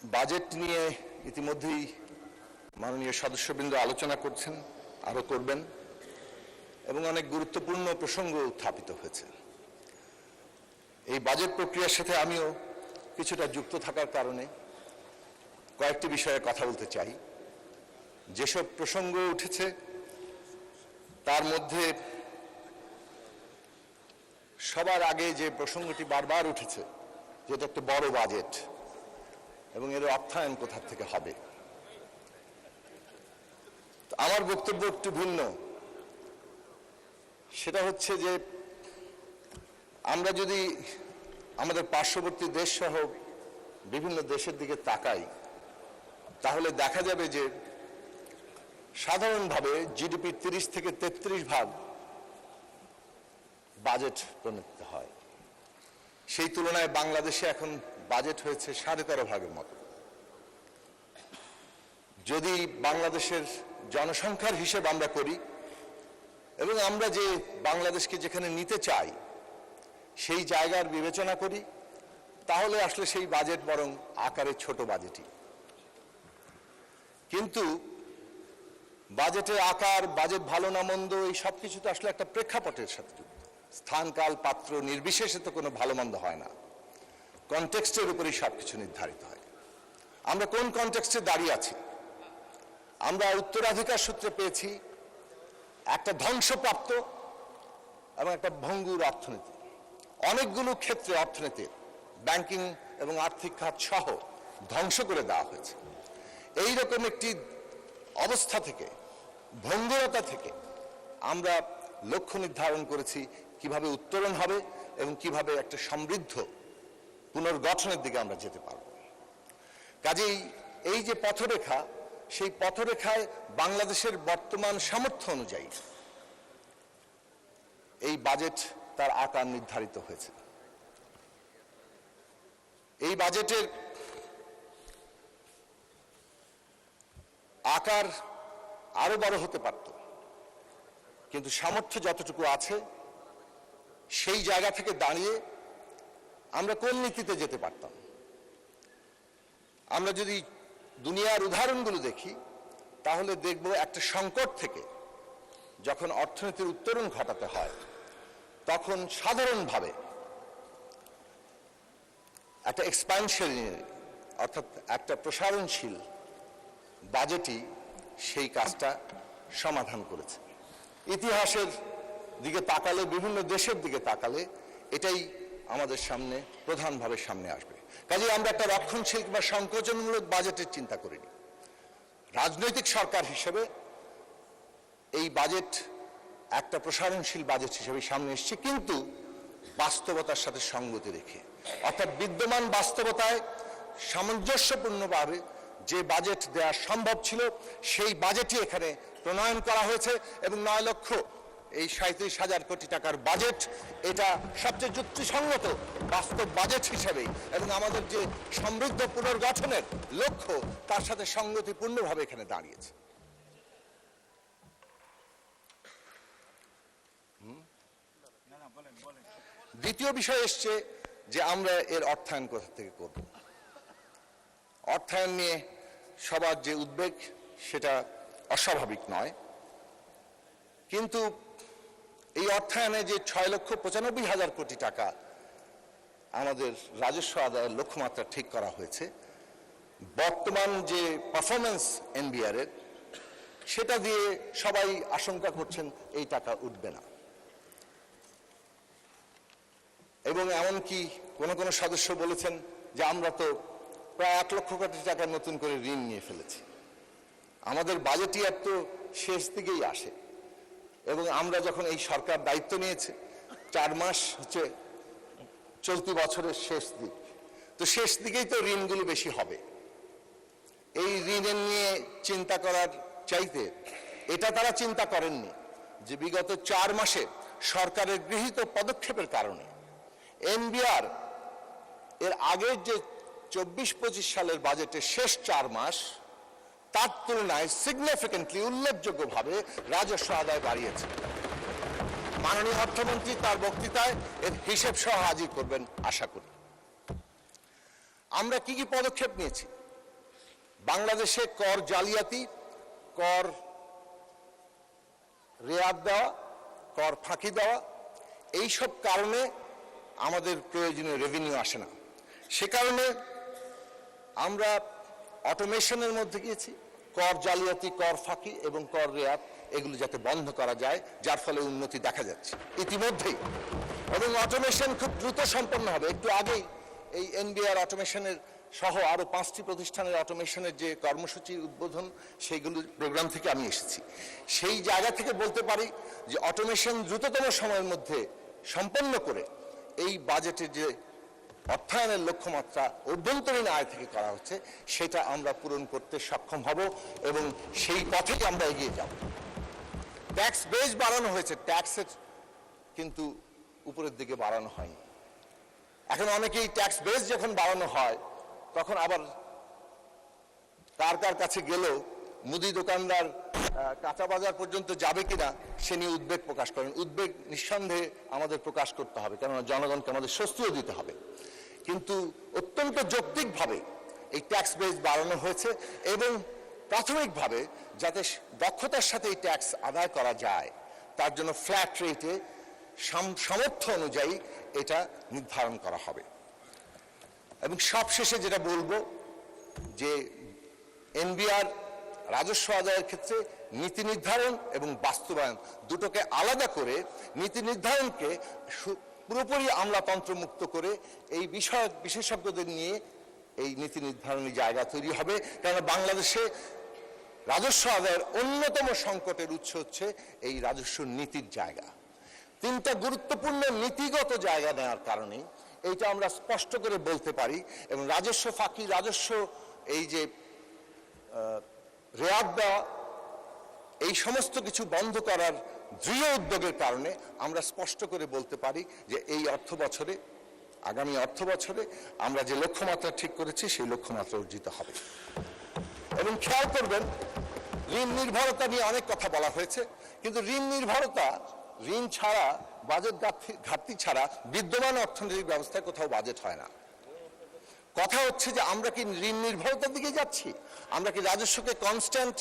Budget নিয়ে ইতিমধ্যেই মাননীয় সদস্যবৃন্দ আলোচনা করছেন, আরো করবেন এবং অনেক গুরুত্বপূর্ণ প্রসঙ্গ উত্থাপিত হয়েছে। এই বাজেট প্রক্রিয়ার সাথে আমিও কিছুটা যুক্ত থাকার কারণে কয়েকটি বিষয়ে কথা বলতে চাই। যেসব প্রসঙ্গ উঠেছে তার মধ্যে সবার আগে যে প্রসঙ্গটি বারবার উঠেছে, যেটা একটা বড় বাজেট এবং এর অর্থায়ন কোথা থেকে হবে। আমার বক্তব্য একটু ভিন্ন। সেটা হচ্ছে যে আমরা যদি আমাদের পার্শ্ববর্তী দেশ সহ বিভিন্ন দেশের দিকে তাকাই, তাহলে দেখা যাবে যে সাধারণভাবে জিডিপির 30 থেকে 33% বাজেট প্রণীত হয়। সেই তুলনায় বাংলাদেশে এখন বাজেট হয়েছে 13.5% মতো। যদি বাংলাদেশের জনসংখ্যার হিসেব আমরা করি এবং আমরা যে বাংলাদেশকে যেখানে নিতে চাই সেই জায়গার বিবেচনা করি, তাহলে আসলে সেই বাজেট বরং আকারে ছোট বাজেটই। কিন্তু বাজেটের আকার, বাজেট ভালো না মন্দ, এই সব কিছু তো আসলে একটা প্রেক্ষাপটের সাথে যুক্ত। স্থান, কাল, পাত্র নির্বিশেষে তো কোনো ভালো মন্দ হয় না, কনটেক্সটের উপরেই সবকিছু নির্ধারিত হয়। আমরা কোন কনটেক্সটে দাঁড়িয়ে আছি? আমরা উত্তরাধিকার সূত্রে পেয়েছি একটা ধ্বংসপ্রাপ্ত এবং একটা ভঙ্গুর অর্থনীতি। অনেকগুলো ক্ষেত্রে অর্থনীতির, ব্যাংকিং এবং আর্থিক খাত সহ ধ্বংস করে দেওয়া হয়েছে। এইরকম একটি অবস্থা থেকে, ভঙ্গুরতা থেকে আমরা লক্ষ্য নির্ধারণ করেছি কিভাবে উত্তরণ হবে এবং কিভাবে একটা সমৃদ্ধ পুনর্গঠনের দিকে আমরা যেতে পারব। কাজেই এই যে পথরেখা, সেই পথরেখায় বাংলাদেশের বর্তমান সামর্থ্য অনুযায়ী এই বাজেট তার আকার নির্ধারিত হয়েছে। এই বাজেটের আকার আরো বড় হতে পারত, কিন্তু সামর্থ্য যতটুকু আছে সেই জায়গা থেকে দাঁড়িয়ে আমরা কোন নীতিতে যেতে পারতাম। আমরা যদি দুনিয়ার উদাহরণগুলো দেখি, তাহলে দেখব একটা সংকট থেকে যখন অর্থনীতির উত্তরণ ঘটাতে হয়, তখন সাধারণভাবে একটা এক্সপ্যানশনারি অর্থাৎ একটা প্রসারণশীল বাজেটই সেই কাজটা সমাধান করেছে। ইতিহাসের দিকে তাকালে, বিভিন্ন দেশের দিকে তাকালে এটাই আমাদের সামনে প্রধানভাবে সামনে আসবে। কাজেই আমরা একটা রক্ষণশীল বা সংকোচনমূলক বাজেটের চিন্তা করিনি। রাজনৈতিক সরকার হিসেবে এই বাজেট একটা প্রসারণশীল বাজেট হিসেবে সামনে এসেছে, কিন্তু বাস্তবতার সাথে সঙ্গতি রেখে, অর্থাৎ বিদ্যমান বাস্তবতায় সামঞ্জস্যপূর্ণভাবে যে বাজেট দেওয়া সম্ভব ছিল সেই বাজেটই এখানে প্রণয়ন করা হয়েছে। এবং 9,37,000 কোটি টাকার বাজেট, এটা সবচেয়ে যুক্তিসঙ্গত বাস্তব বাজেট হিসেবে এবং আমাদের যে সমৃদ্ধ পুনর্গঠনের লক্ষ্য তার সাথে সঙ্গতিপূর্ণভাবে এখানে দাঁড়িয়েছে। দ্বিতীয় বিষয় এসছে যে আমরা এর অর্থায়ন কোথা থেকে করব। অর্থায়ন নিয়ে সবার যে উদ্বেগ সেটা অস্বাভাবিক নয়, কিন্তু এই অর্থায়নে যে 6,95,000 কোটি টাকা আমাদের রাজস্ব আদায়ের লক্ষ্যমাত্রা ঠিক করা হয়েছে, বর্তমান যে পারফরমেন্স এনবিআর এর, সেটা দিয়ে সবাই আশঙ্কা করছেন এই টাকা উঠবে না। এবং এমনকি কোনো কোনো সদস্য বলেছেন যে আমরা তো প্রায় 1 লক্ষ কোটি টাকা নতুন করে ঋণ নিয়ে ফেলেছি। আমাদের বাজেটই এত শেষ দিকেই আসে এবং আমরা যখন এই সরকার দায়িত্ব নিয়েছে, 4 মাস হচ্ছে চলতি বছরের শেষ দিক, তো শেষ দিকেই তো ঋণগুলো বেশি হবে। এই ঋণের নিয়ে চিন্তা করার চাইতে এটা তারা চিন্তা করেননি যে বিগত 4 মাসে সরকারের গৃহীত পদক্ষেপের কারণে এনবিআর এর আগের যে 24-25 সালের বাজেটের শেষ 4 মাস, তার তুলনায় সিগনিফিকেন্টলি, উল্লেখযোগ্যভাবে রাজস্ব আদায় বাড়িয়েছে। মাননীয় অর্থমন্ত্রী তার বক্তৃতায় এর হিসেব সহ হাজির করবেন আশা করি। আমরা কি কি পদক্ষেপ নিয়েছি? বাংলাদেশে কর জালিয়াতি, কর রেয়াত দেওয়া, কর ফাঁকি দেওয়া, এইসব কারণে আমাদের প্রয়োজনীয় রেভিনিউ আসে না। সে কারণে আমরা অটোমেশনের মধ্যে গিয়েছি, কর জালিয়াতি, কর ফাঁকি এবং কর রেয়াত এগুলো যাতে বন্ধ করা যায়, যার ফলে উন্নতি দেখা যাচ্ছে ইতিমধ্যেই। এবং অটোমেশন খুব দ্রুত সম্পন্ন হবে। একটু আগেই এই এনবিআর অটোমেশনের সহ আরো 5টি প্রতিষ্ঠানের অটোমেশনের যে কর্মসূচি উদ্বোধন, সেইগুলো প্রোগ্রাম থেকে আমি এসেছি। সেই জায়গা থেকে বলতে পারি যে অটোমেশন দ্রুততম সময়ের মধ্যে সম্পন্ন করে এই বাজেটের যে অর্থায়নের লক্ষ্যমাত্রা অভ্যন্তরীণ আয় থেকে করা হচ্ছে, সেটা আমরা পূরণ করতে সক্ষম হব এবং সেই পথেই আমরা এগিয়ে যাব। ট্যাক্স বেস বাড়ানো হয়েছে, ট্যাক্সের কিন্তু উপরের দিকে বাড়ানো হয়নি। এখন অনেকেই ট্যাক্স বেস যখন বাড়ানো হয় তখন আবার কার কার কাছে গেলেও মুদি দোকানদার কাঁচা বাজার পর্যন্ত যাবে কিনা সে নিয়ে উদ্বেগ প্রকাশ করেন। উদ্বেগ নিঃসন্দেহে আমাদের প্রকাশ করতে হবে, কেননা জনগণকে আমাদের স্বস্তিও দিতে হবে। কিন্তু অত্যন্ত যৌক্তিকভাবে এই ট্যাক্স বেস বাড়ানো হয়েছে এবং প্রাথমিকভাবে যাতে দক্ষতার সাথে এই ট্যাক্স আদায় করা যায় তার জন্য ফ্ল্যাট রেটে সামর্থ্য অনুযায়ী এটা নির্ধারণ করা হবে। এবং সবশেষে যেটা বলবো যে এনবিআর রাজস্ব আদায়ের ক্ষেত্রে নীতি নির্ধারণ এবং বাস্তবায়ন দুটোকে আলাদা করে, নীতি নির্ধারণকে পুরোপুরি আমলাতন্ত্র মুক্ত করে এই বিষয়ক বিশেষজ্ঞদের নিয়ে এই নীতি নির্ধারণী জায়গা তৈরি হবে। কারণ বাংলাদেশে রাজস্ব আদায়ের অন্যতম সংকটের উৎস হচ্ছে এই রাজস্ব নীতির জায়গা। 3টা গুরুত্বপূর্ণ নীতিগত জায়গা নেওয়ার কারণে এইটা আমরা স্পষ্ট করে বলতে পারি। এবং রাজস্ব ফাঁকি, রাজস্ব এই যে রেয়াত দেওয়া, এই সমস্ত কিছু বন্ধ করার দৃঢ় উদ্যোগের কারণে আমরা স্পষ্ট করে বলতে পারি যে এই অর্থ বছরে, আগামী অর্থ বছরে আমরা যে লক্ষ্যমাত্রা ঠিক করেছি সেই লক্ষ্যমাত্রা অর্জিত হবে। এবং খেয়াল করবেন, ঋণ নির্ভরতা নিয়ে অনেক কথা বলা হয়েছে, কিন্তু ঋণ নির্ভরতা, ঋণ ছাড়া, বাজেট ঘাটতি ছাড়া বিদ্যমান অর্থনৈতিক ব্যবস্থায় কোথাও বাজেট হয় না। কথা হচ্ছে যে আমরা কি ঋণ নির্ভরতার দিকে যাচ্ছি? আমরা কি রাজস্বকে কনস্ট্যান্ট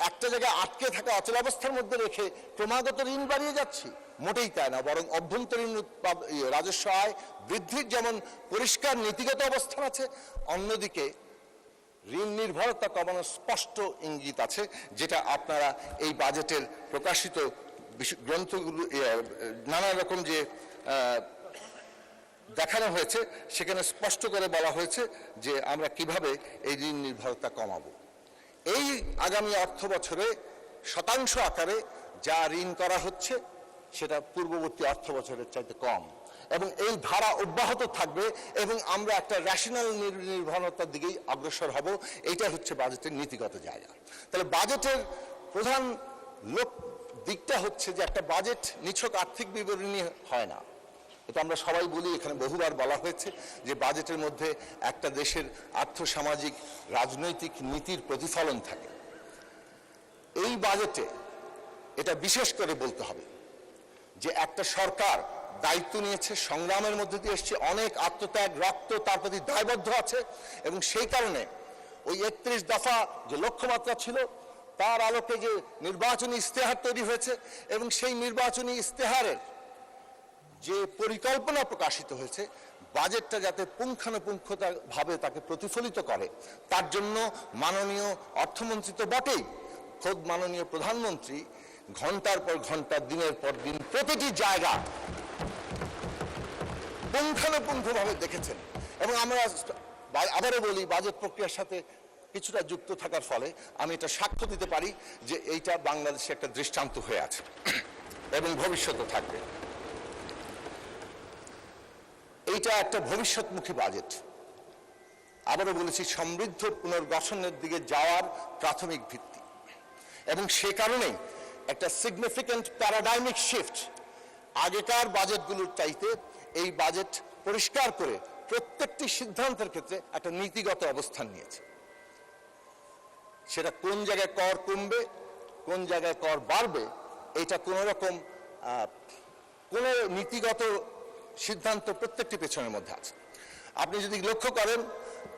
একটা জায়গায় আটকে থাকা অচলাবস্থার মধ্যে রেখে ক্রমাগত ঋণ বাড়িয়ে যাচ্ছি? মোটেই তাই না, বরং অভ্যন্তরীণ রাজস্ব আয় বৃদ্ধির যেমন পরিষ্কার নীতিগত অবস্থান আছে, অন্যদিকে ঋণ নির্ভরতা কমানোর স্পষ্ট ইঙ্গিত আছে, যেটা আপনারা এই বাজেটের প্রকাশিত গ্রন্থগুলো, নানা রকম যে দেখানো হয়েছে সেখানে স্পষ্ট করে বলা হয়েছে যে আমরা কিভাবে এই ঋণ নির্ভরতা কমাবো। এই আগামী অর্থ বছরে শতাংশ আকারে যা ঋণ করা হচ্ছে সেটা পূর্ববর্তী অর্থ বছরের চাইতে কম, এবং এই ধারা অব্যাহত থাকবে এবং আমরা একটা রেশনাল নির্ভরতার দিকেই অগ্রসর হব। এইটা হচ্ছে বাজেটের নীতিগত জায়গা। তাহলে বাজেটের প্রধান দিকটা হচ্ছে যে একটা বাজেট নিছক আর্থিক বিবরণী হয় না। এটা আমরা সবাই বলি, এখানে বহুবার বলা হয়েছে যে বাজেটের মধ্যে একটা দেশের আর্থসামাজিক রাজনৈতিক নীতির প্রতিফলন থাকে। এই বাজেটে এটা বিশেষ করে বলতে হবে যে একটা সরকার দায়িত্ব নিয়েছে, সংগ্রামের মধ্যে দিয়ে এসছে, অনেক আত্মত্যাগ, রক্ত তার প্রতি দায়বদ্ধ আছে, এবং সেই কারণে ওই 31 দফা যে লক্ষ্যমাত্রা ছিল তার আলোকে যে নির্বাচনী ইস্তেহার তৈরি হয়েছে এবং সেই নির্বাচনী ইস্তেহারের যে পরিকল্পনা প্রকাশিত হয়েছে, বাজেটটা যাতে পুঙ্খানুপুঙ্খভাবে তাকে প্রতিফলিত করে তার জন্য মাননীয় অর্থমন্ত্রী তো বটেই, খোদ মাননীয় প্রধানমন্ত্রী ঘন্টার পর ঘন্টা, দিনের পর দিন প্রতিটি জায়গা পুঙ্খানুপুঙ্খভাবে দেখেছেন। এবং আমরা আবারও বলি, বাজেট প্রক্রিয়ার সাথে কিছুটা যুক্ত থাকার ফলে আমি এটা সাক্ষ্য দিতে পারি যে এইটা বাংলাদেশে একটা দৃষ্টান্ত হয়ে আছে এবং ভবিষ্যতে থাকবে। এইটা একটা ভবিষ্যৎমুখী বাজেট। আবারও বলেছি, সমৃদ্ধ পুনর্গঠনের দিকে যাওয়ার প্রাথমিক ভিত্তি, এবং সে কারণেই একটা সিগনিফিক্যান্ট প্যারাডাইমিক শিফট আগেকার বাজেটগুলোর চাইতে এই বাজেট পরিষ্কার করে প্রত্যেকটি সিদ্ধান্তের ক্ষেত্রে একটা নীতিগত অবস্থান নিয়েছে। সেটা কোন জায়গায় কর কমবে, কোন জায়গায় কর বাড়বে, এটা কোন রকম কোন নীতিগত সিদ্ধান্ত প্রত্যেকটি পেছনের মধ্যে আছে। আপনি যদি লক্ষ্য করেন,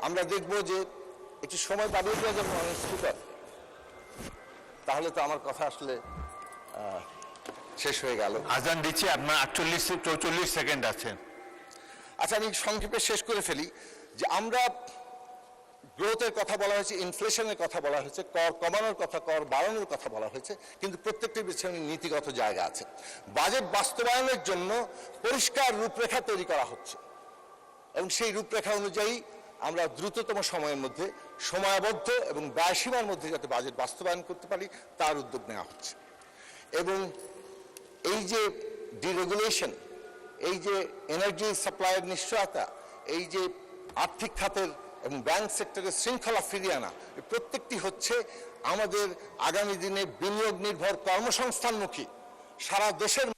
আমরা দেখব যে একটু সময় বাড়িয়ে দেওয়া যাবে স্পিকার, তাহলে তো আমার কথা আসলে শেষ হয়ে গেল। আজান দিচ্ছি, আপনার 44 সেকেন্ড আছে। আচ্ছা, আমি সংক্ষেপে শেষ করে ফেলি যে আমরা গ্রোথের কথা বলা হয়েছে, ইনফ্লেশনের কথা বলা হয়েছে, কর কমানোর কথা, কর বাড়ানোর কথা বলা হয়েছে, কিন্তু প্রত্যেকটির পিছনে নীতিগত জায়গা আছে। বাজেট বাস্তবায়নের জন্য পরিষ্কার রূপরেখা তৈরি করা হচ্ছে এবং সেই রূপরেখা অনুযায়ী আমরা দ্রুততম সময়ের মধ্যে সময়াবদ্ধ এবং ব্যয়সীমার মধ্যে যাতে বাজেট বাস্তবায়ন করতে পারি তার উদ্যোগ নেওয়া হচ্ছে। এবং এই যে ডিরেগুলেশন, এই যে এনার্জি সাপ্লাইয়ের নিশ্চয়তা, এই যে আর্থিক খাতের এবং ব্যাংক সেক্টরের শৃঙ্খলা ফিরিয়ে আনা, প্রত্যেকটি হচ্ছে আমাদের আগামী দিনে বিনিয়োগ নির্ভর কর্মসংস্থানমুখী সারা দেশের